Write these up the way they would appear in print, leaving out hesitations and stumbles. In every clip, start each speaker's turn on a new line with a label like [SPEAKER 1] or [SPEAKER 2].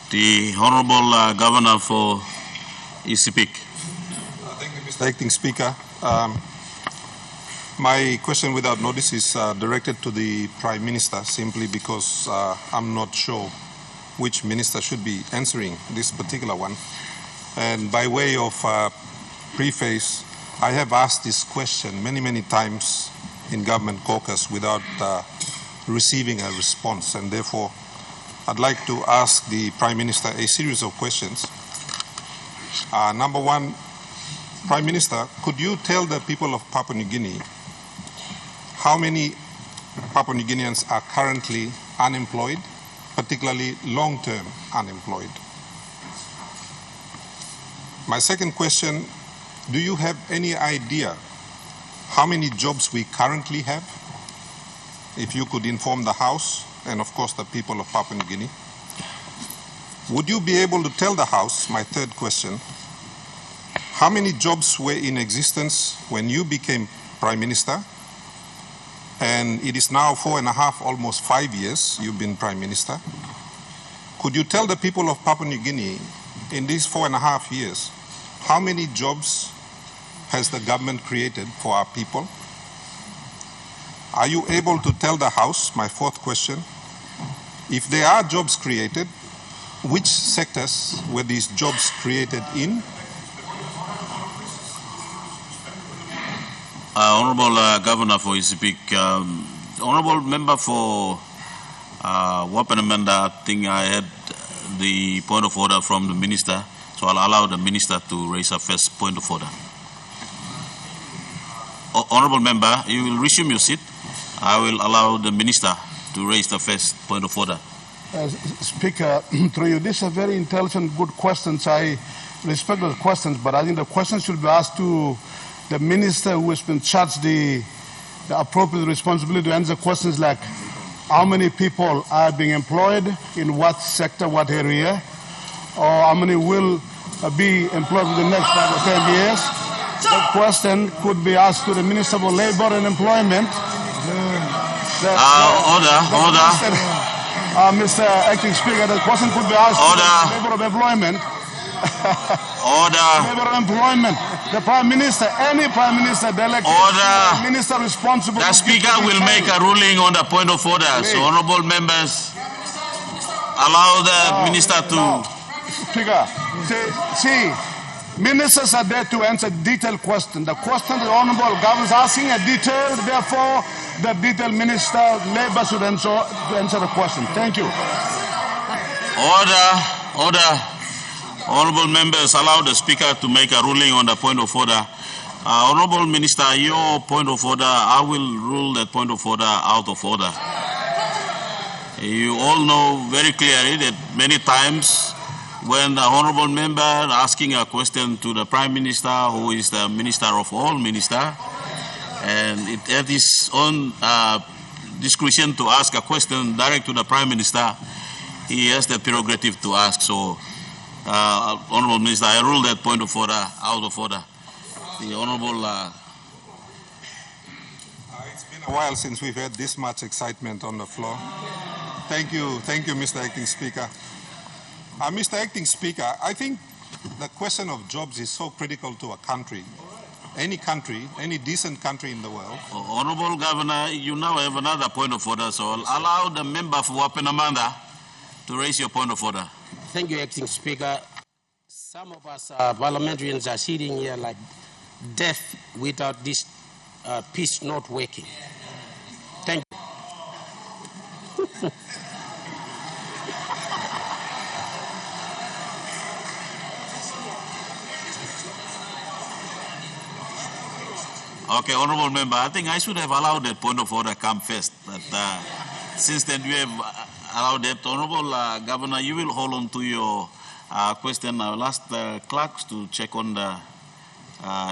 [SPEAKER 1] The Honorable Governor for Sepik.
[SPEAKER 2] Thank you, Mr. Acting Speaker. My question without notice is directed to the Prime Minister simply because I'm not sure which minister should be answering this particular one. And by way of preface, I have asked this question many times in government caucus without receiving a response, and therefore I'd like to ask the Prime Minister a series of questions. Number one, Prime Minister, could you tell the people of Papua New Guinea how many Papua New Guineans are currently unemployed, particularly long-term unemployed? My second question, do you have any idea how many jobs we currently have? If you could inform the House and of course the people of Papua New Guinea. Would you be able to tell the House, my third question, how many jobs were in existence when you became Prime Minister? And it is now 4.5, almost 5 years you've been Prime Minister. Could you tell the people of Papua New Guinea in these 4.5 years, how many jobs has the government created for our people? Are you able to tell the House, my fourth question, if there are jobs created, which sectors were these jobs created in?
[SPEAKER 1] Honorable Governor for Sepik, Honorable Member for Wapenamanda, I think I had the point of order from the Minister, so I'll allow the Minister to raise a first point of order. Honorable Member, you will resume your seat. I will allow the Minister to raise the first point of order.
[SPEAKER 3] Speaker, through you, these are very intelligent, good questions. I respect those questions, but I think the questions should be asked to the Minister who has been charged the appropriate responsibility to answer questions like how many people are being employed, in what sector, what area, or how many will be employed within the next 5 or 10 years. That question could be asked to the Minister for Labour and Employment.
[SPEAKER 1] Order.
[SPEAKER 3] Mr. Acting Speaker, the question could be asked to the Labour of Employment.
[SPEAKER 1] Order.
[SPEAKER 3] Labour of Employment. The Prime Minister, any Prime Minister delegated,
[SPEAKER 1] Order.
[SPEAKER 3] Minister responsible.
[SPEAKER 1] The Speaker will make a ruling on the point of order. So, honourable members, allow the Minister to.
[SPEAKER 3] No. Speaker, see, ministers are there to answer detailed questions. The question the Honourable Governor is asking a detailed, therefore, the detailed Minister Labour should answer the question. Thank you.
[SPEAKER 1] Order. Honourable members, allow the Speaker to make a ruling on the point of order. Honourable Minister, your point of order, I will rule that point of order out of order. You all know very clearly that many times when the Honourable Member asking a question to the Prime Minister, who is the Minister of all Ministers, and it at his own discretion to ask a question direct to the Prime Minister, he has the prerogative to ask. So, Honourable Minister, I rule that point of order out of order. The Honourable...
[SPEAKER 2] It's been a while since we've had this much excitement on the floor. Thank you, Mr. Acting Speaker. Mr. Acting Speaker, I think the question of jobs is so critical to a country, any decent country in the world.
[SPEAKER 1] Honourable Governor, you now have another point of order, so I'll allow the member for Wapenamanda to raise your point of order.
[SPEAKER 4] Thank you, Acting Speaker. Some of us parliamentarians are sitting here like deaf without this piece not working. Thank you.
[SPEAKER 1] Okay, Honourable Member, I think I should have allowed that point of order come first. But since then we have allowed that, Honourable Governor, you will hold on to your question. I will ask the clerks to check on the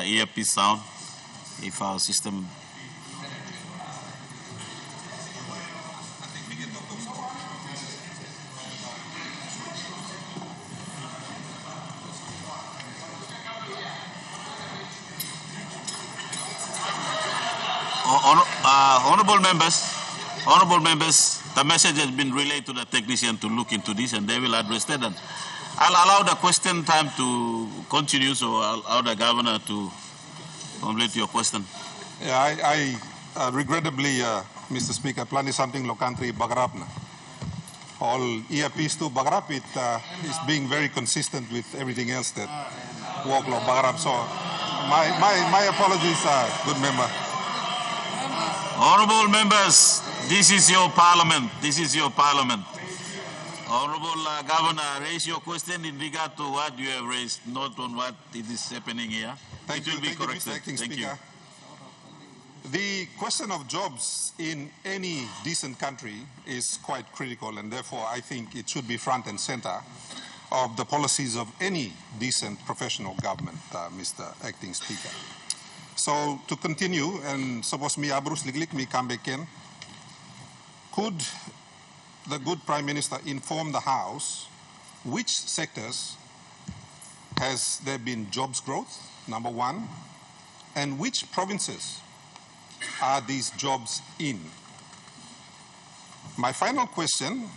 [SPEAKER 1] earpiece sound, if our system... Honourable members, The message has been relayed to the technician to look into this, and they will address that. And I'll allow the question time to continue, so I'll allow the governor to complete your question.
[SPEAKER 2] Yeah, I regrettably, Mr. Speaker, plan is something lo country bagrapna. All earpiece to bagrap, it is being very consistent with everything else that walk lo bagrap. So my apologies, good member.
[SPEAKER 1] Honorable members, this is your parliament. This is your parliament. Honorable Governor, raise your question in regard to what you have raised, not on what it is happening here.
[SPEAKER 2] Thank you, Mr. Acting Speaker. The question of jobs in any decent country is quite critical, and therefore I think it should be front and center of the policies of any decent professional government, Mr. Acting Speaker. So to continue, and suppose me abrus liglik me come back in, could the good Prime Minister inform the House which sectors has there been jobs growth, number one, and which provinces are these jobs in? My final question,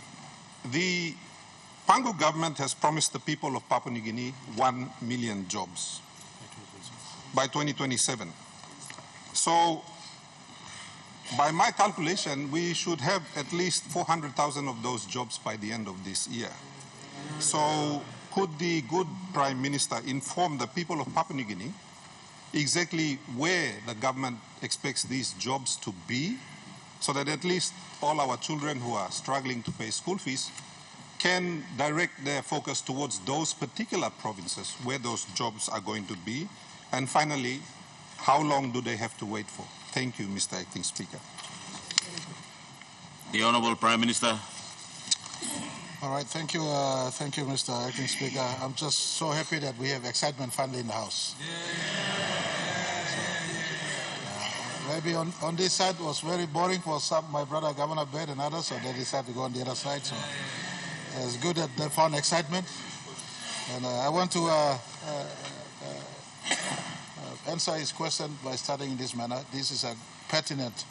[SPEAKER 2] the Pangu government has promised the people of Papua New Guinea 1 million jobs by 2027. So by my calculation, we should have at least 400,000 of those jobs by the end of this year. So could the good Prime Minister inform the people of Papua New Guinea exactly where the government expects these jobs to be, so that at least all our children who are struggling to pay school fees can direct their focus towards those particular provinces where those jobs are going to be? And finally, how long do they have to wait for? Thank you, Mr. Acting Speaker.
[SPEAKER 1] The Honourable Prime Minister.
[SPEAKER 5] All right, thank you, Mr. Acting Speaker. I'm just so happy that we have excitement finally in the House. Maybe on this side it was very boring for my brother Governor Bird and others, so they decided to go on the other side. So it's good that they found excitement. And I want to answer his question by starting in this manner. This is a pertinent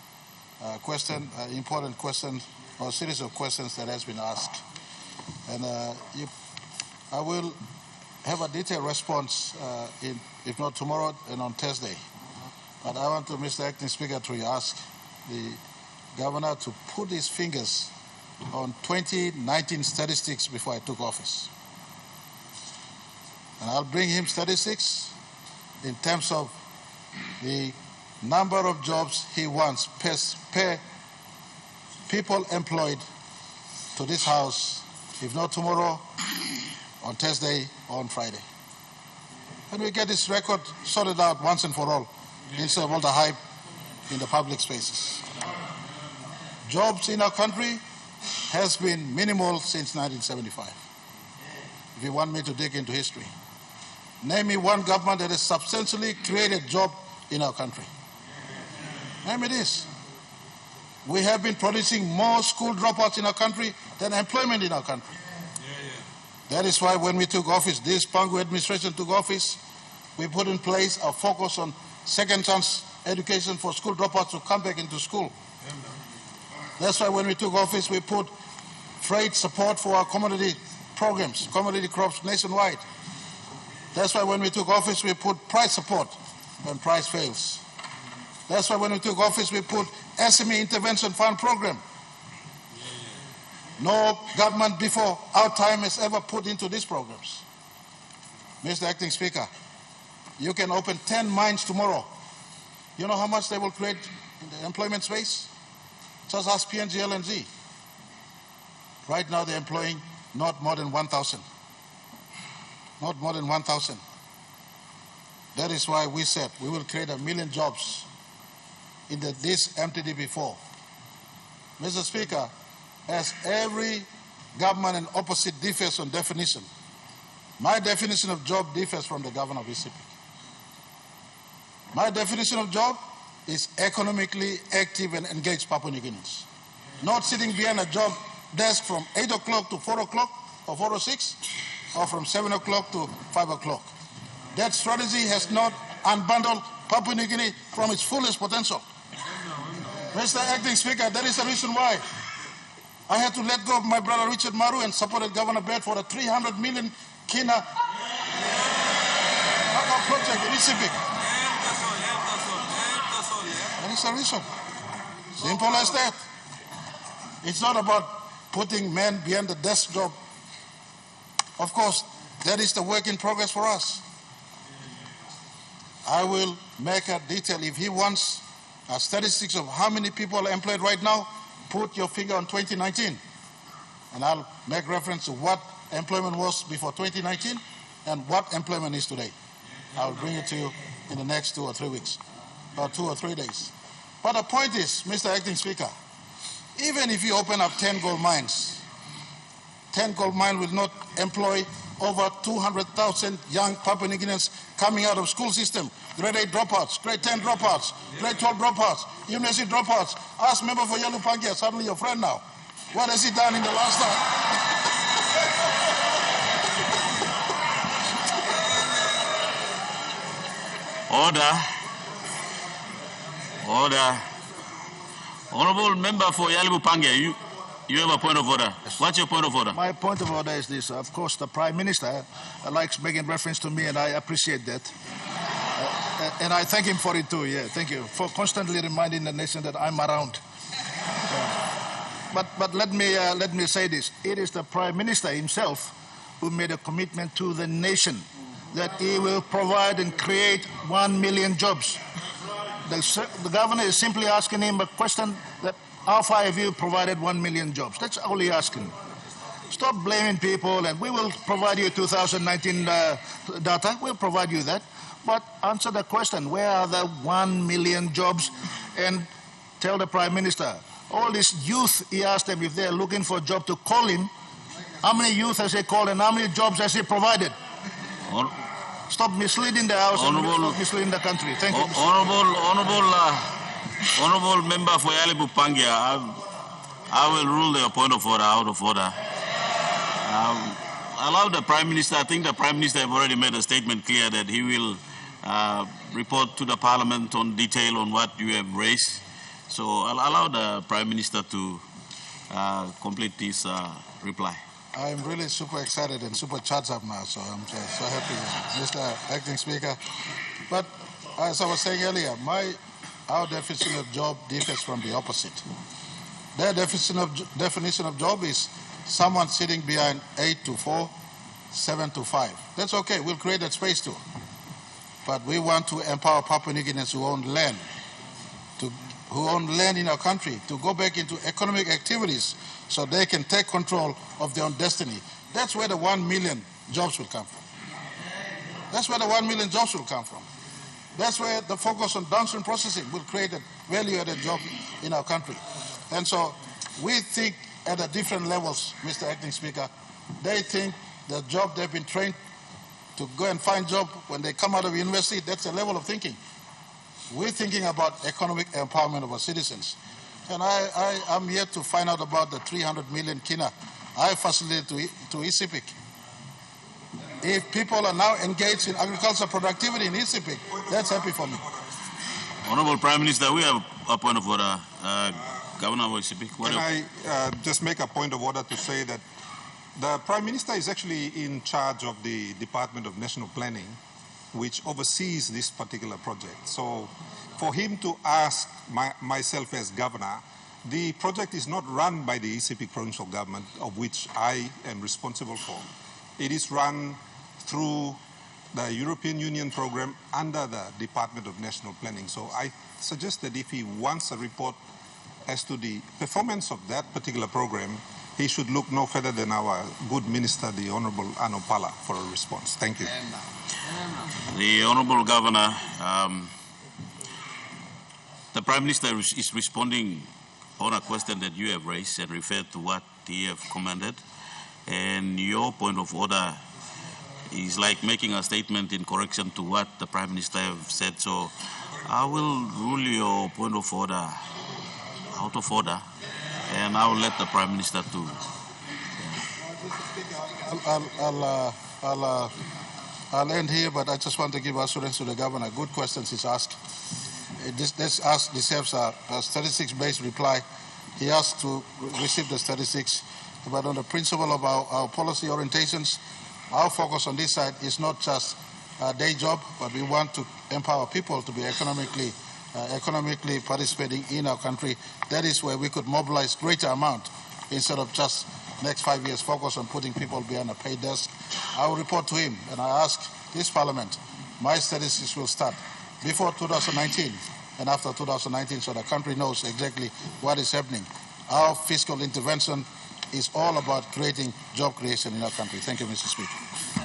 [SPEAKER 5] question, important question, or series of questions that has been asked. And I will have a detailed response, if not tomorrow, and on Thursday. But I want to, Mr. Acting Speaker, to ask the Governor to put his fingers on 2019 statistics before I took office. And I'll bring him statistics in terms of the number of jobs he wants per people employed to this House, if not tomorrow, on Thursday or on Friday. And we get this record sorted out once and for all, instead of all the hype in the public spaces. Jobs in our country has been minimal since 1975. If you want me to dig into history, name me one government that has substantially created job in our country. Name me this. We have been producing more school dropouts in our country than employment in our country. That is why when we took office, this Pangu administration took office, we put in place a focus on second chance education for school dropouts to come back into school. That's why when we took office, we put freight support for our commodity programs, commodity crops nationwide. That's why when we took office, we put price support when price fails. That's why when we took office, we put SME intervention fund program. No government before our time has ever put into these programs. Mr. Acting Speaker, you can open 10 mines tomorrow. You know how much they will create in the employment space? Just ask PNG LNG. Right now they're employing not more than 1,000. Not more than 1,000. That is why we said we will create 1 million jobs in this MTD4. Mr. Speaker, as every government and opposite differs on definition, my definition of job differs from the governor of Sepik. My definition of job is economically active and engaged Papua New Guineans. Not sitting behind a job desk from 8 o'clock to 4 o'clock or 4 or 6, or from 7 o'clock to 5 o'clock. That strategy has not unbundled Papua New Guinea from its fullest potential. Mr. Acting Speaker, that is the reason why I had to let go of my brother Richard Maru and supported Governor Bird for a 300 million Kina project in Sepik. That is the reason. Simple as that. It's not about putting men behind the desk job. Of course, that is the work in progress for us. I will make a detail. If he wants statistics of how many people are employed right now, put your finger on 2019. And I'll make reference to what employment was before 2019 and what employment is today. I'll bring it to you in the next 2 or 3 weeks, or 2 or 3 days. But the point is, Mr. Acting Speaker, even if you open up 10 gold mines, 10 gold mines will not employ over 200,000 young Papua New Guineans coming out of school system, grade 8 dropouts, grade 10 dropouts, grade 12 dropouts, university dropouts. Ask member for Yalu Pangia, suddenly your friend now. What has he done in the last time?
[SPEAKER 1] Order. Honorable member for Yalibu Pangia, you have a point of order. What's your point of order?
[SPEAKER 6] My point of order is this. Of course, the Prime Minister likes making reference to me, and I appreciate that. And I thank him for it too. Yeah, thank you for constantly reminding the nation that I'm around. But let me say this. It is the Prime Minister himself who made a commitment to the nation that he will provide and create 1 million jobs. The governor is simply asking him a question that how far have you provided 1 million jobs? That's all he's asking. Stop blaming people, and we will provide you 2019 data. We'll provide you that. But answer the question, where are the 1 million jobs? And tell the Prime Minister, all this youth, he asked them if they're looking for a job to call him. How many youth has he called and how many jobs has he provided? Stop misleading the House and stop misleading the country. Thank you.
[SPEAKER 1] Honorable member for Yalibu Pangia, I will rule the point of order out of order. Allow the Prime Minister, I think the Prime Minister have already made a statement clear that he will report to the Parliament on detail on what you have raised. So I'll allow the Prime Minister to complete this reply.
[SPEAKER 5] I'm really super excited and super charged up now, so I'm just so happy, Mr. Acting Speaker. But as I was saying earlier, our definition of job differs from the opposite. Their definition of job is someone sitting behind 8 to 4, 7 to 5. That's okay, we'll create that space too. But we want to empower Papua New Guineans who own land, in our country, to go back into economic activities so they can take control of their own destiny. That's where the 1 million jobs will come from. That's where the 1 million jobs will come from. That's where the focus on downstream processing will create a value-added job in our country. And so we think at the different levels, Mr. Acting Speaker. They think the job they've been trained to go and find job when they come out of university, that's a level of thinking. We're thinking about economic empowerment of our citizens. And I'm yet to find out about the 300 million kina I facilitated to Sepik. If people are now engaged in agricultural productivity in Sepik, that's happy for me.
[SPEAKER 1] Honorable Prime Minister, we have a point of order. Governor of Sepik.
[SPEAKER 2] Can I just make a point of order to say that the Prime Minister is actually in charge of the Department of National Planning, which oversees this particular project. So for him to ask myself as governor, the project is not run by the Sepik provincial government, of which I am responsible for. It is run through the European Union program under the Department of National Planning. So I suggest that if he wants a report as to the performance of that particular program, he should look no further than our good minister, the Honorable Anopala, for a response. Thank you.
[SPEAKER 1] The Honorable Governor, the Prime Minister is responding on a question that you have raised and referred to what he have commanded. And your point of order is like making a statement in correction to what the Prime Minister have said. So I will rule your point of order out of order, and I will let the Prime Minister to.
[SPEAKER 5] I'll end here, but I just want to give assurance to the governor. Good questions he's asked. This deserves a statistics-based reply. he asked to receive the statistics, but on the principle of our policy orientations, our focus on this side is not just a day job, but we want to empower people to be economically participating in our country. That is where we could mobilize greater amount instead of just next 5 years focus on putting people behind a paid desk. I will report to him, and I ask this Parliament, my statistics will start before 2019 and after 2019 so the country knows exactly what is happening. Our fiscal intervention is all about creating job creation in our country. Thank you, Mr. Speaker.